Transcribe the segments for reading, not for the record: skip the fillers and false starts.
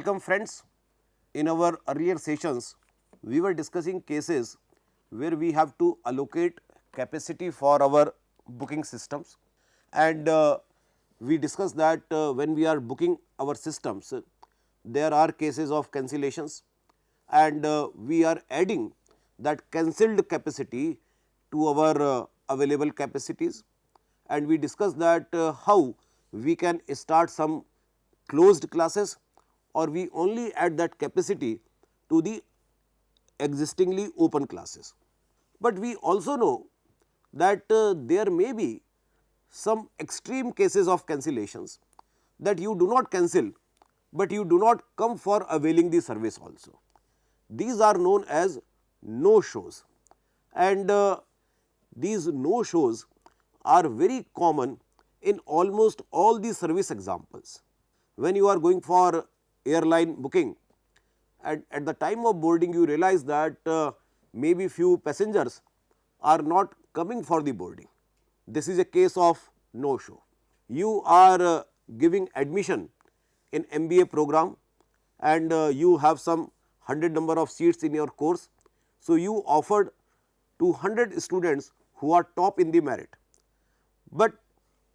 Welcome friends. In our earlier sessions, we were discussing cases where we have to allocate capacity for our booking systems, and we discussed that when we are booking our systems, there are cases of cancellations, and we are adding that cancelled capacity to our available capacities, and we discussed that how we can start some closed classes or we only add that capacity to the existingly open classes. But we also know that there may be some extreme cases of cancellations that you do not cancel, but you do not come for availing the service also. These are known as no shows, and these no shows are very common in almost all the service examples. When you are going for airline booking, at the time of boarding you realize that maybe few passengers are not coming for the boarding. This is a case of no show. You are giving admission in MBA program, and you have some 100 number of seats in your course. So, you offered to 100 students who are top in the merit, but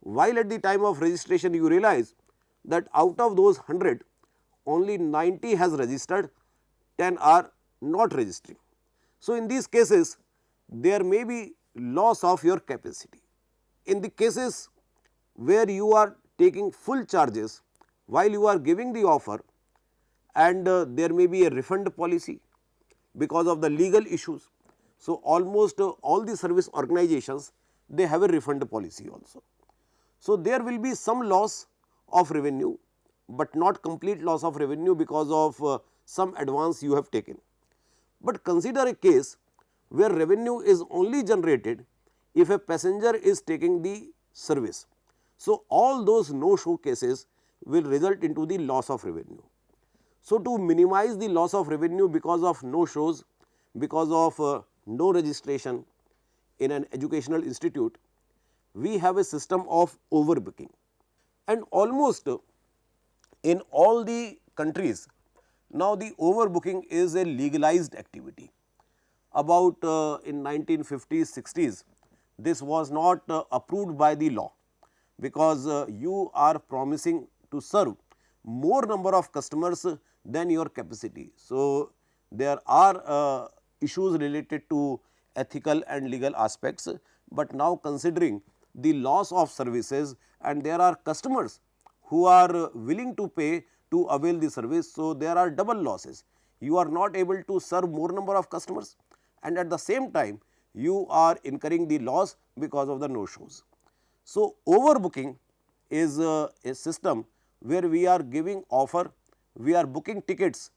while at the time of registration you realize that out of those 100 only 90 has registered, 10 are not registering. So, in these cases there may be loss of your capacity. In the cases where you are taking full charges while you are giving the offer, and there may be a refund policy because of the legal issues. So, almost all the service organizations, they have a refund policy also. So, there will be some loss of revenue, but not complete loss of revenue because of some advance you have taken. But consider a case where revenue is only generated if a passenger is taking the service. So, all those no show cases will result into the loss of revenue. So, to minimize the loss of revenue because of no shows, because of no registration in an educational institute, we have a system of overbooking, and almost in all the countries now the overbooking is a legalized activity. About in 1950s 60s, this was not approved by the law, because you are promising to serve more number of customers than your capacity. So, there are issues related to ethical and legal aspects, but now considering the loss of services and there are customers who are willing to pay to avail the service. So, there are double losses. You are not able to serve more number of customers, and at the same time you are incurring the loss because of the no shows. So, overbooking is a system where we are giving offer, we are booking tickets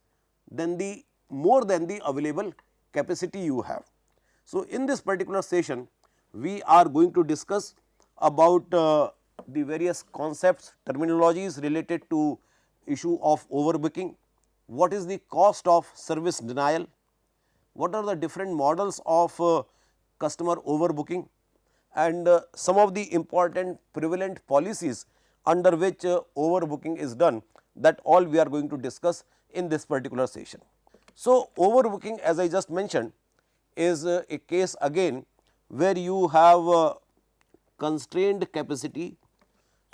than the more than the available capacity you have. So, in this particular session we are going to discuss about the various concepts, terminologies related to issue of overbooking, what is the cost of service denial, what are the different models of customer overbooking, and some of the important prevalent policies under which overbooking is done, that all we are going to discuss in this particular session. So, overbooking, as I just mentioned, is a case again where you have constrained capacity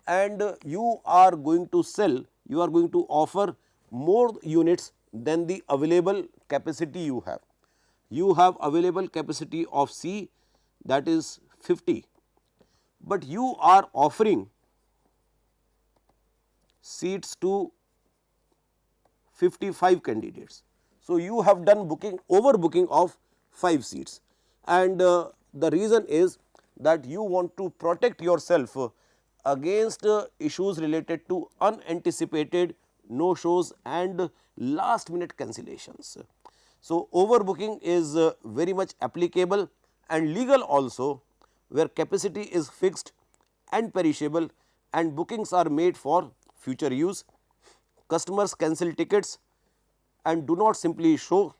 and you are going to sell, you are going to offer more units than the available capacity you have. You have available capacity of C, that is 50, but you are offering seats to 55 candidates. So, you have done booking overbooking of 5 seats, and the reason is that you want to protect yourself against issues related to unanticipated no shows and last minute cancellations. So, overbooking is very much applicable and legal also, where capacity is fixed and perishable and bookings are made for future use. Customers cancel tickets and do not simply show,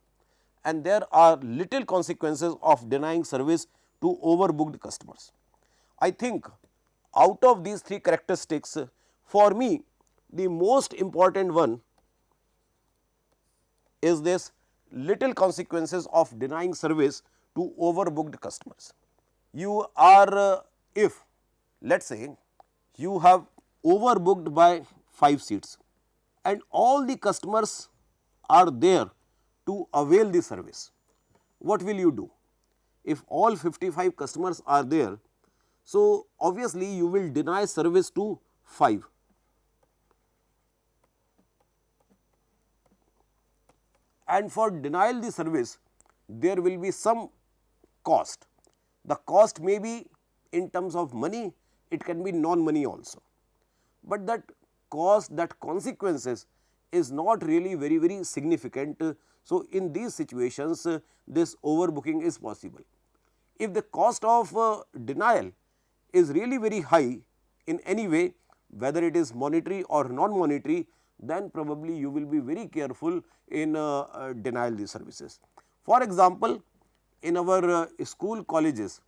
and there are little consequences of denying service to overbooked customers. I think out of these three characteristics, for me the most important one is this little consequences of denying service to overbooked customers. You are if let us say you have overbooked by 5 seats and all the customers are there to avail the service. What will you do? If all 55 customers are there, so obviously you will deny service to 5. And for denial the service, there will be some cost. The cost may be in terms of money, it can be non-money also. But that cost, that consequences is not really very significant. So, in these situations this overbooking is possible. If the cost of denial is really very high in any way, whether it is monetary or non-monetary, then probably you will be very careful in denial the services. For example, in our school colleges,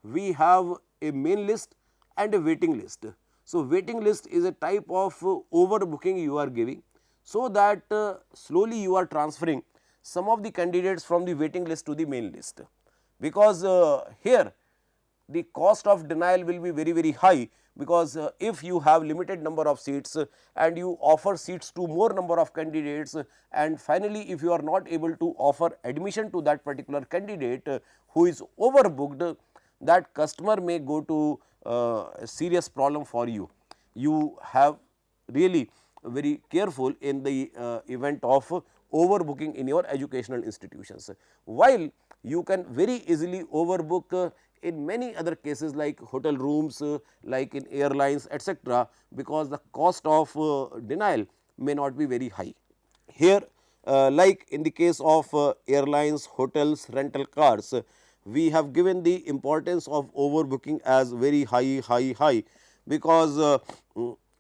we have a main list and a waiting list. So, waiting list is a type of overbooking you are giving, so that slowly you are transferring some of the candidates from the waiting list to the main list, because here the cost of denial will be very high, because if you have limited number of seats and you offer seats to more number of candidates, and finally if you are not able to offer admission to that particular candidate who is overbooked, that customer may go to a serious problem for you. You have really very careful in the event of overbooking in your educational institutions, while you can very easily overbook in many other cases like hotel rooms, like in airlines, etc., because the cost of denial may not be very high. Here like in the case of airlines, hotels, rental cars, we have given the importance of overbooking as very high, because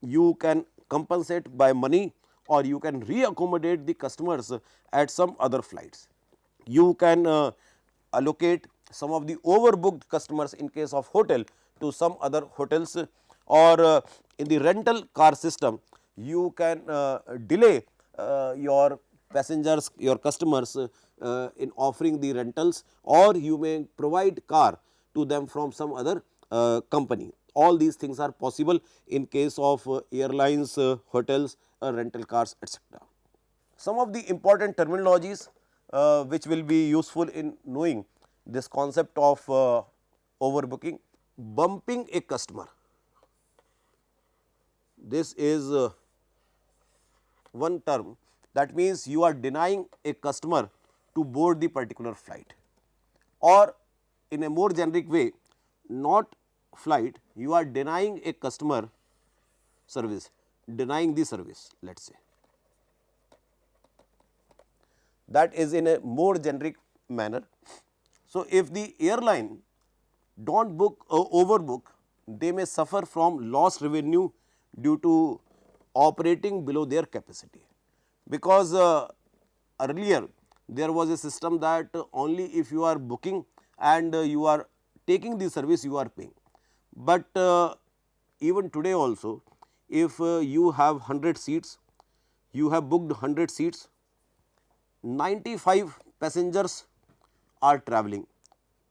you can compensate by money or you can re-accommodate the customers at some other flights. You can allocate some of the overbooked customers in case of hotel to some other hotels, or in the rental car system you can delay your passengers, your customers in offering the rentals, or you may provide car to them from some other company. All these things are possible in case of airlines, hotels, rental cars, etc. Some of the important terminologies which will be useful in knowing this concept of overbooking: bumping a customer. This is one term, that means you are denying a customer to board the particular flight, or in a more generic way, not flight, you are denying a customer service, denying the service, let us say. That is in a more generic manner. So, if the airline do not book overbook, they may suffer from lost revenue due to operating below their capacity, because earlier there was a system that only if you are booking and you are taking the service you are paying. But even today also, if you have 100 seats, you have booked 100 seats, 95 passengers are travelling,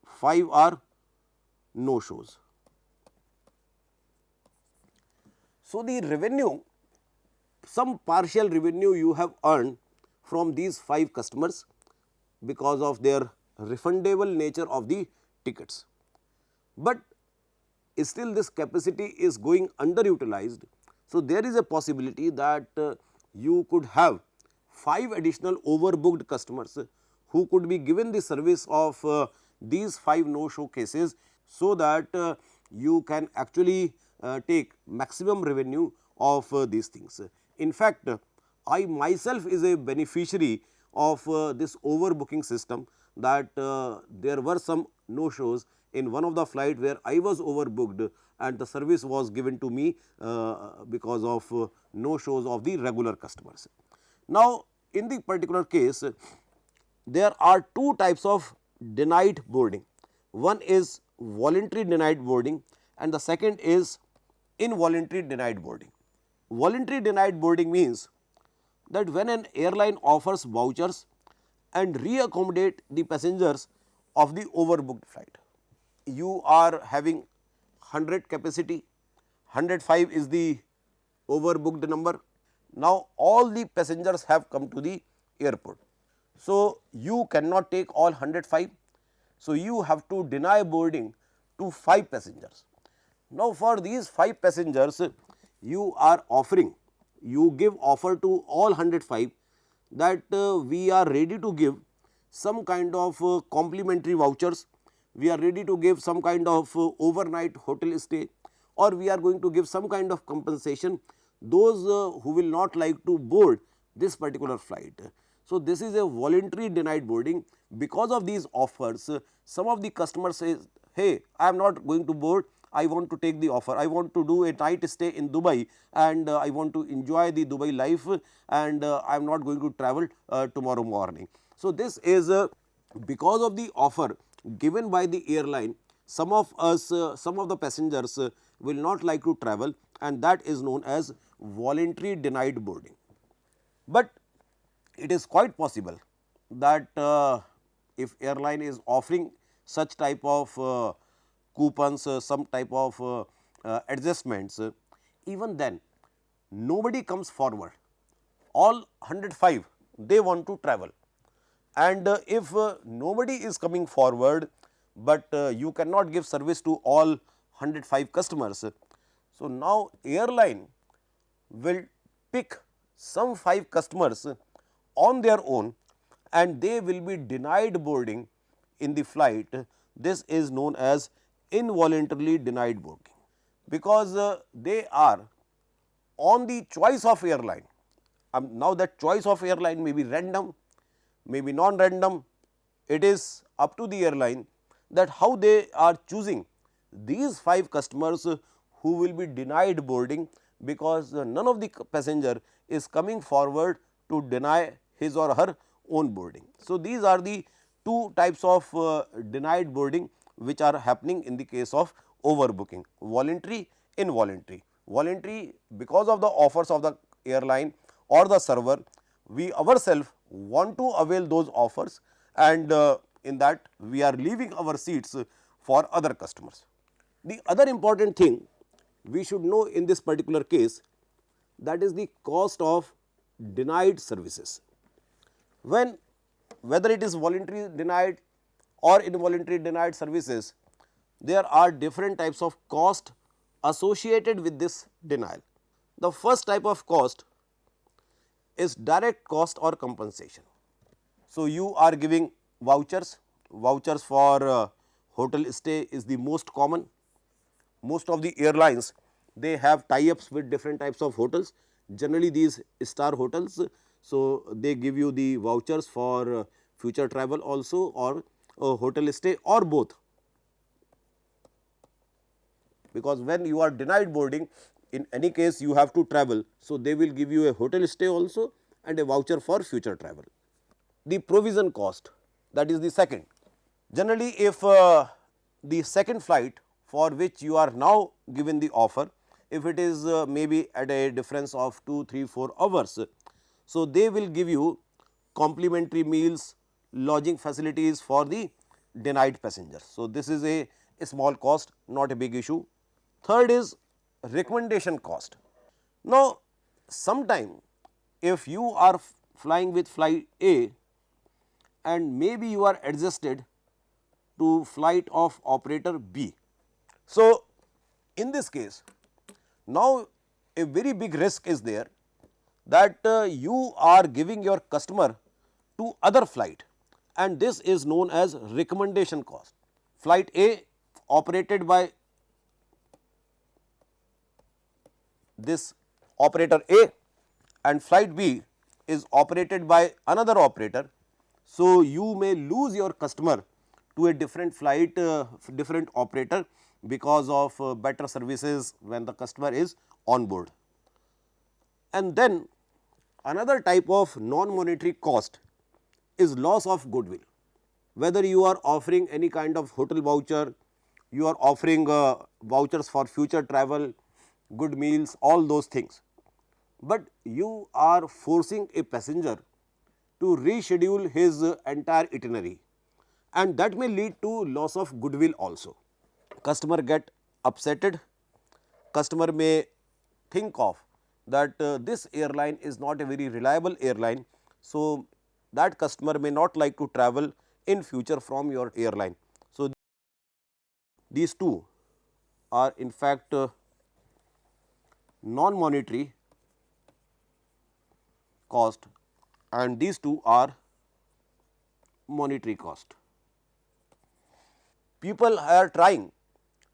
5 are no shows. So, the revenue, some partial revenue you have earned from these 5 customers because of their refundable nature of the tickets, but still this capacity is going underutilized. So, there is a possibility that you could have 5 additional overbooked customers who could be given the service of these 5 no show cases, so that you can actually take maximum revenue of these things. In fact, I myself is a beneficiary of this overbooking system, that there were some no shows in one of the flight where I was overbooked and the service was given to me because of no shows of the regular customers. Now, in the particular case, there are 2 types of denied boarding. One is voluntary denied boarding and the second is involuntary denied boarding. Voluntary denied boarding means that when an airline offers vouchers and reaccommodate the passengers of the overbooked flight. You are having 100 capacity, 105 is the overbooked number. Now, all the passengers have come to the airport. So, you cannot take all 105. So, you have to deny boarding to 5 passengers. Now, for these 5 passengers, you are offering, you give offer to all 105 that we are ready to give some kind of complimentary vouchers, we are ready to give some kind of overnight hotel stay, or we are going to give some kind of compensation those who will not like to board this particular flight. So, this is a voluntary denied boarding. Because of these offers, some of the customers say, hey, I am not going to board, I want to take the offer, I want to do a night stay in Dubai and I want to enjoy the Dubai life and I am not going to travel tomorrow morning. So, this is because of the offer given by the airline, some of us, some of the passengers will not like to travel, and that is known as voluntary denied boarding. But it is quite possible that if airline is offering such type of coupons, some type of adjustments, even then nobody comes forward, all 105 they want to travel, and if nobody is coming forward, but you cannot give service to all 105 customers. So, now airline will pick some 5 customers on their own and they will be denied boarding in the flight. This is known as involuntarily denied boarding, because they are on the choice of airline. Now, that choice of airline may be random, may be non-random, it is up to the airline that how they are choosing these 5 customers who will be denied boarding, because none of the passenger is coming forward to deny his or her own boarding. So, these are the 2 types of denied boarding which are happening in the case of overbooking: voluntary, involuntary. Voluntary, because of the offers of the airline or the server, we ourselves want to avail those offers, and in that we are leaving our seats for other customers. The other important thing we should know in this particular case, that is the cost of denied services. When whether it is voluntary denied or involuntary denied services, there are different types of cost associated with this denial. The first type of cost is direct cost or compensation. So, you are giving vouchers, vouchers for hotel stay is the most common. Most of the airlines, they have tie-ups with different types of hotels, generally these star hotels. So, they give you the vouchers for future travel also, or hotel stay, or both, because when you are denied boarding, in any case you have to travel. So, they will give you a hotel stay also and a voucher for future travel. The provision cost, that is the second. Generally, if the second flight for which you are now given the offer, if it is maybe at a difference of 2, 3, 4 hours, so they will give you complimentary meals, lodging facilities for the denied passengers. So, this is a small cost, not a big issue. Third is recommendation cost. Now, sometime if you are flying with flight A and maybe you are adjusted to flight of operator B. So, in this case, now a very big risk is there that you are giving your customer to other flight, and this is known as recommendation cost. Flight A operated by this operator A and flight B is operated by another operator. So, you may lose your customer to a different flight, different operator, because of better services when the customer is on board. And then another type of non-monetary cost is loss of goodwill. Whether you are offering any kind of hotel voucher, you are offering vouchers for future travel, good meals, all those things. but you are forcing a passenger to reschedule his entire itinerary, and that may lead to loss of goodwill also. Customer get upsetted, customer may think of that this airline is not a very reliable airline. So, that customer may not like to travel in future from your airline. So, these two are in fact non-monetary cost, and these two are monetary cost. People are trying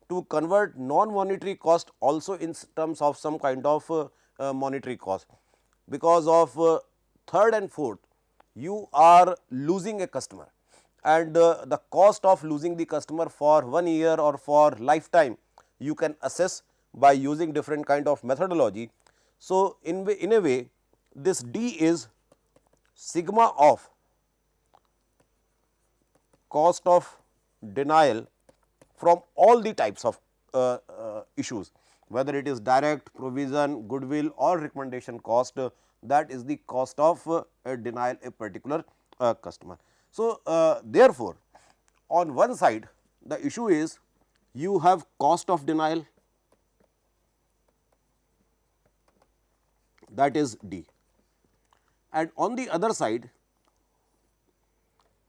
to convert non-monetary cost also in terms of some kind of monetary cost. Because of third and fourth, you are losing a customer, and the cost of losing the customer for 1 year or for lifetime you can assess by using different kind of methodology. So, in a way this D is sigma of cost of denial from all the types of issues, whether it is direct, provision, goodwill or recommendation cost, that is the cost of denial a particular customer. So, therefore, on one side the issue is you have cost of denial, that is D, and on the other side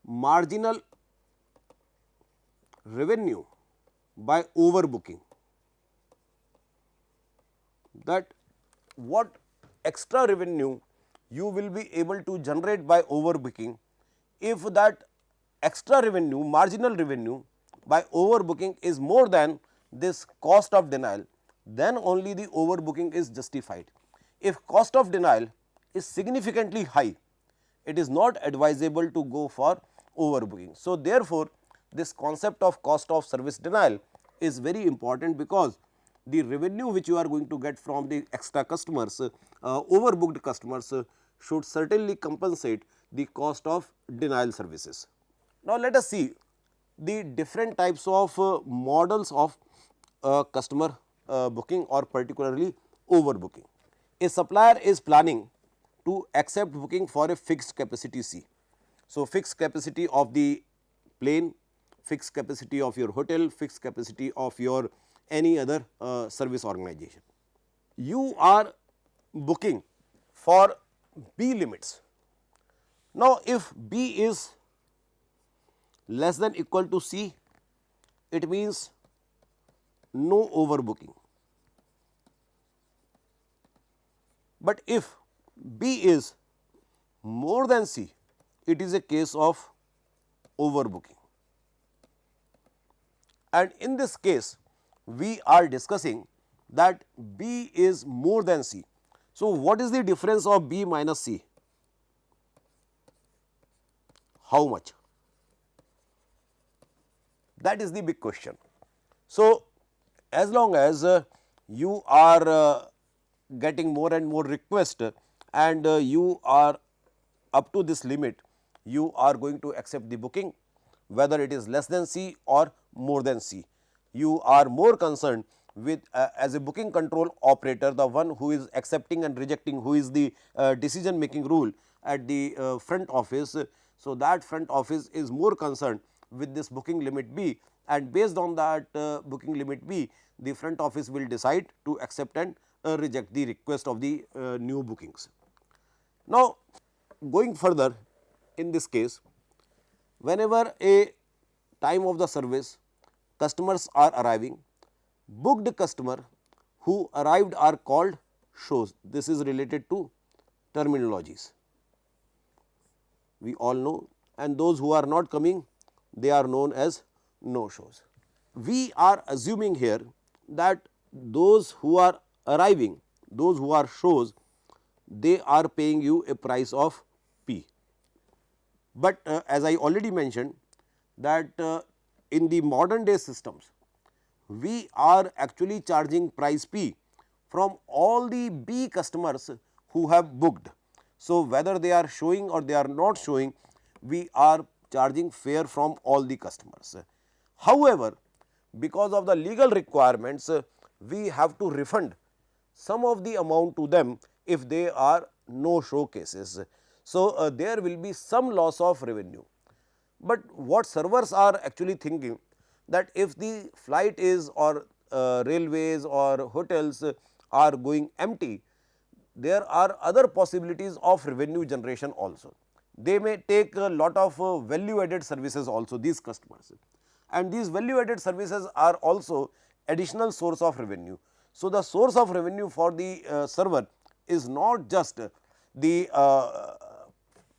marginal revenue by overbooking, that what extra revenue you will be able to generate by overbooking. If that extra revenue, marginal revenue by overbooking is more than this cost of denial, then only the overbooking is justified. If cost of denial is significantly high, it is not advisable to go for overbooking. So, therefore, this concept of cost of service denial is very important, because the revenue which you are going to get from the extra customers, overbooked customers, should certainly compensate the cost of denial services. Now, let us see the different types of models of customer booking or particularly overbooking. A supplier is planning to accept booking for a fixed capacity C. So, fixed capacity of the plane, fixed capacity of your hotel, fixed capacity of your any other service organization. You are booking for B limits. Now, if B is less than equal to C, it means no overbooking. But if B is more than C, it is a case of overbooking. And in this case, we are discussing that B is more than C. So, what is the difference of B minus C? How much? That is the big question. So, as long as you are getting more and more requests and you are up to this limit, you are going to accept the booking, whether it is less than C or more than C. You are more concerned with as a booking control operator, the one who is accepting and rejecting, who is the decision making rule at the front office. So, that front office is more concerned with this booking limit B, and based on that booking limit B, the front office will decide to accept and reject the request of the new bookings. Now, going further, in this case, whenever a time of the service customers are arriving, booked customer who arrived are called shows. This is related to terminologies, we all know, and those who are not coming, they are known as no shows. We are assuming here that those who are arriving, those who are shows, they are paying you a price of P. But as I already mentioned that in the modern day systems, we are actually charging price P from all the B customers who have booked. So, whether they are showing or they are not showing, we are charging fare from all the customers. However, because of the legal requirements, we have to refund some of the amount to them if they are no show cases. So, there will be some loss of revenue. But what servers are actually thinking, that if the flight is or railways or hotels are going empty, there are other possibilities of revenue generation also. They may take a lot of value added services also, these customers, and these value added services are also additional source of revenue. So, the source of revenue for the server is not just the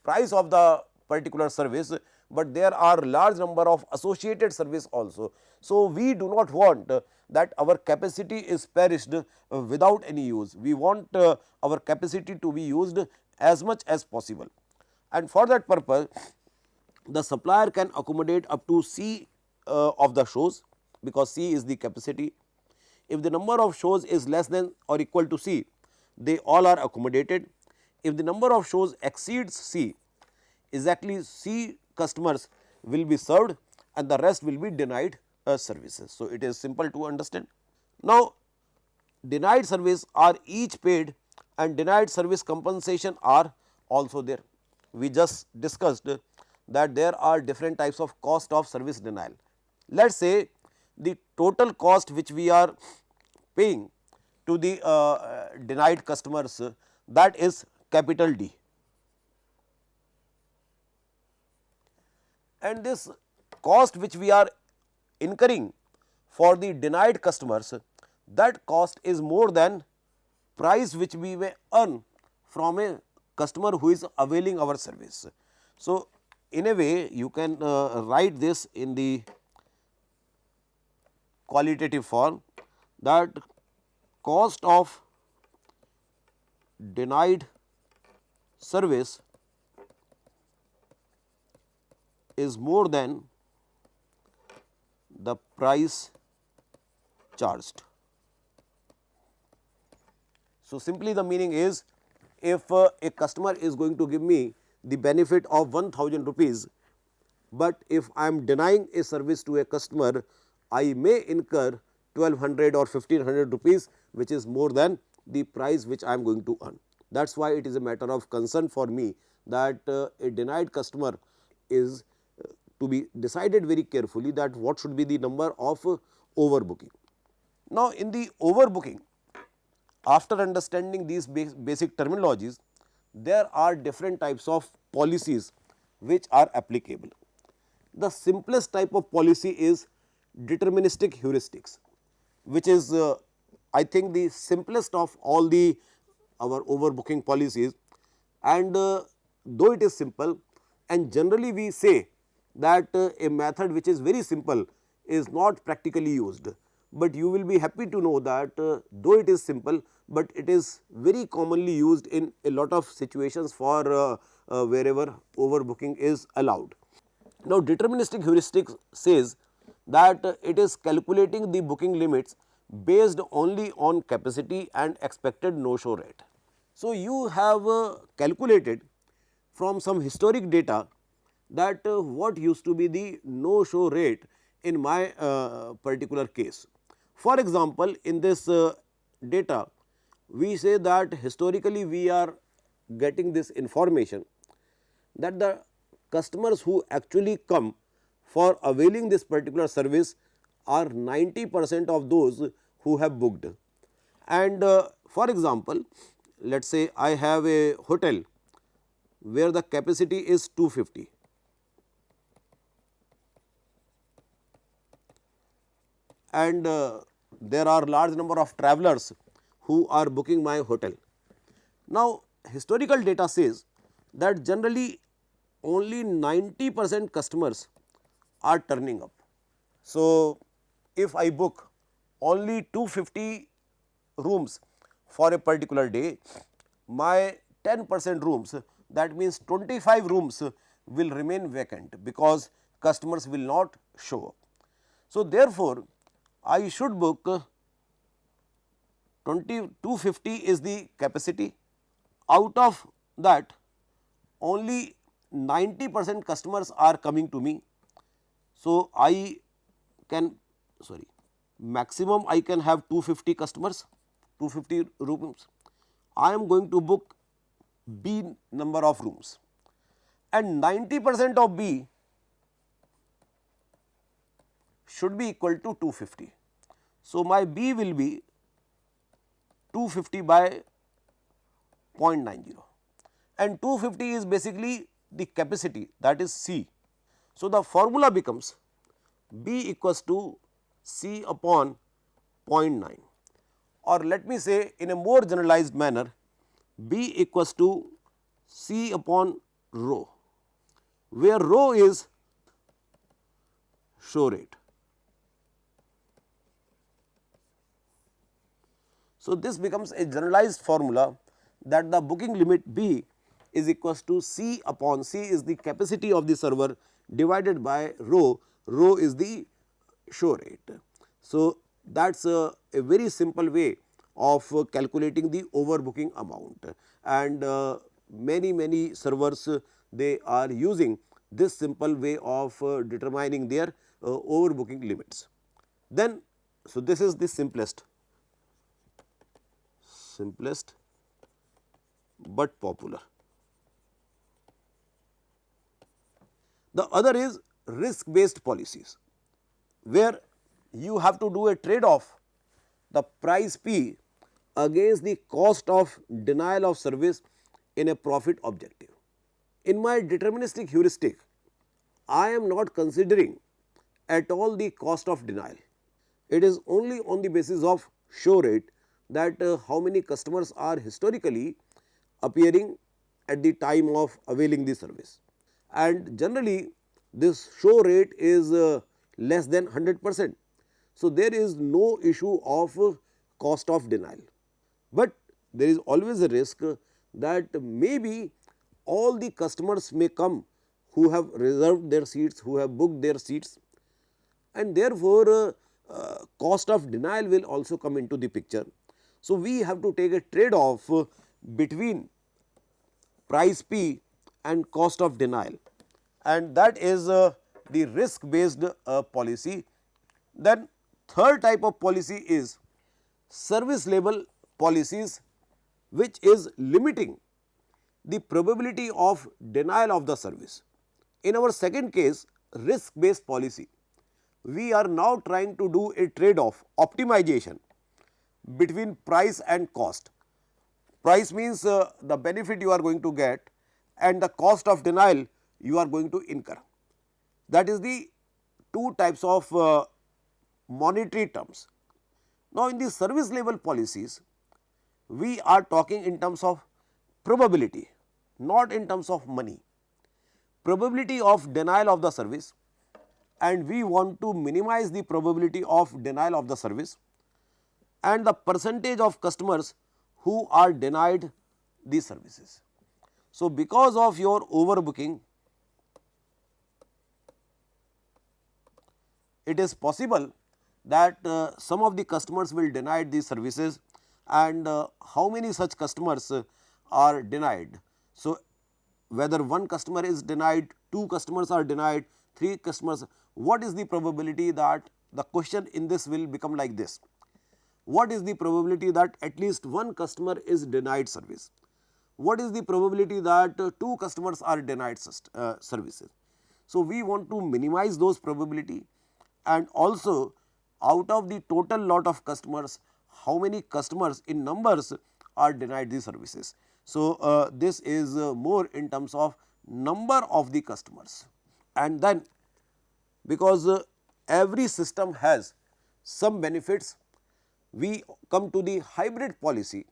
price of the particular service, but there are large number of associated service also. So, we do not want that our capacity is perished without any use. We want our capacity to be used as much as possible, and for that purpose the supplier can accommodate up to C of the shows, because C is the capacity. If the number of shows is less than or equal to C, they all are accommodated. If the number of shows exceeds C, exactly C customers will be served and the rest will be denied services. So, it is simple to understand. Now, denied service are each paid and denied service compensation are also there. We just discussed that there are different types of cost of service denial. Let us say the total cost which we are paying to the denied customers, that is capital D, and this cost which we are incurring for the denied customers, that cost is more than price which we may earn from a customer who is availing our service. So, in a way you can write this in the qualitative form, that cost of denied service is more than the price charged. So, simply the meaning is, if a customer is going to give me the benefit of 1000 rupees, but if I am denying a service to a customer, I may incur 1200 or 1500 rupees, which is more than the price which I am going to earn. That is why it is a matter of concern for me that a denied customer is to be decided very carefully, that what should be the number of overbooking. Now, in the overbooking, after understanding these basic terminologies, there are different types of policies which are applicable. The simplest type of policy is deterministic heuristics, which is I think the simplest of all the our overbooking policies, and though it is simple, and generally we say that a method which is very simple is not practically used, but you will be happy to know that though it is simple, but it is very commonly used in a lot of situations for wherever overbooking is allowed. Now, deterministic heuristic says that it is calculating the booking limits based only on capacity and expected no-show rate. So, you have calculated from some historic data that what used to be the no-show rate in my particular case. For example, in this data, we say that historically we are getting this information that the customers who actually come for availing this particular service are 90% of those who have booked. And for example, let us say I have a hotel where the capacity is 250, and there are large number of travelers who are booking my hotel. Now, historical data says that generally only 90% customers are turning up. So, if I book only 250 rooms for a particular day, my 10% rooms, that means 25 rooms will remain vacant because customers will not show up. So, therefore, I should book 250 is the capacity. Out of that, only 90% customers are coming to me. So, I can maximum I can have 250 customers, 250 rooms. I am going to book B number of rooms and 90% of B should be equal to 250. So, my B will be 250 by 0.90 and 250 is basically the capacity, that is C. So, the formula becomes B equals to C upon 0.9, or let me say in a more generalized manner, B equals to C upon rho, where rho is show rate. So, this becomes a generalized formula that the booking limit B is equals to C upon C is the capacity of the server divided by rho, rho is the show rate. So, that is a very simple way of calculating the overbooking amount, and many servers they are using this simple way of determining their overbooking limits. Then, so this is the simplest but popular. The other is risk based policies, where you have to do a trade off the price P against the cost of denial of service in a profit objective. In my deterministic heuristic, I am not considering at all the cost of denial. It is only on the basis of show rate, that how many customers are historically appearing at the time of availing the service, and generally this show rate is less than 100%. So, there is no issue of cost of denial, but there is always a risk that maybe all the customers may come who have reserved their seats, who have booked their seats, and therefore, cost of denial will also come into the picture. So, we have to take a trade off between price P and cost of denial, and that is the risk based policy. Then third type of policy is service level policies, which is limiting the probability of denial of the service. In our second case, risk based policy, we are now trying to do a trade off optimization between price and cost. Price means the benefit you are going to get, and the cost of denial you are going to incur. That is the two types of monetary terms. Now, in the service level policies, we are talking in terms of probability, not in terms of money. Probability of denial of the service, and we want to minimize the probability of denial of the service, and the percentage of customers who are denied these services. So, because of your overbooking, it is possible that some of the customers will deny these services, and how many such customers are denied. So, whether one customer is denied, two customers are denied, three customers, what is the probability that the question in this will become like this: what is the probability that at least one customer is denied service? What is the probability that two customers are denied services? So, we want to minimize those probability, and also out of the total lot of customers, how many customers in numbers are denied the services. So, this is more in terms of number of the customers, and then because every system has some benefits, we come to the hybrid policy,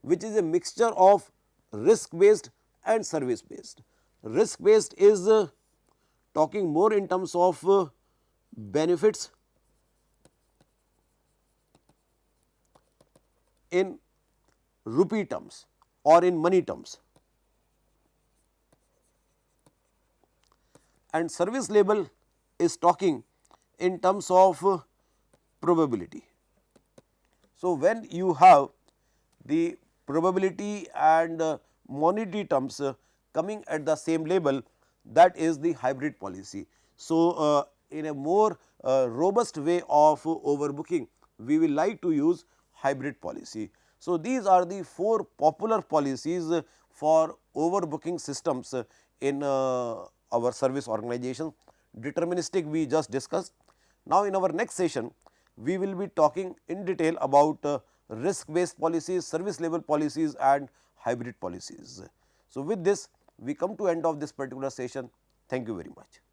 which is a mixture of risk based and service based. Risk based is talking more in terms of benefits in rupee terms or in money terms, and service level is talking in terms of probability. So, when you have the probability and monetary terms coming at the same level, that is the hybrid policy. So, in a more robust way of overbooking, we will like to use hybrid policy. So, these are the 4 popular policies for overbooking systems in our service organization. Deterministic we just discussed. Now, in our next session, we will be talking in detail about risk based policies, service level policies and hybrid policies. So, with this we come to end of this particular session. Thank you very much.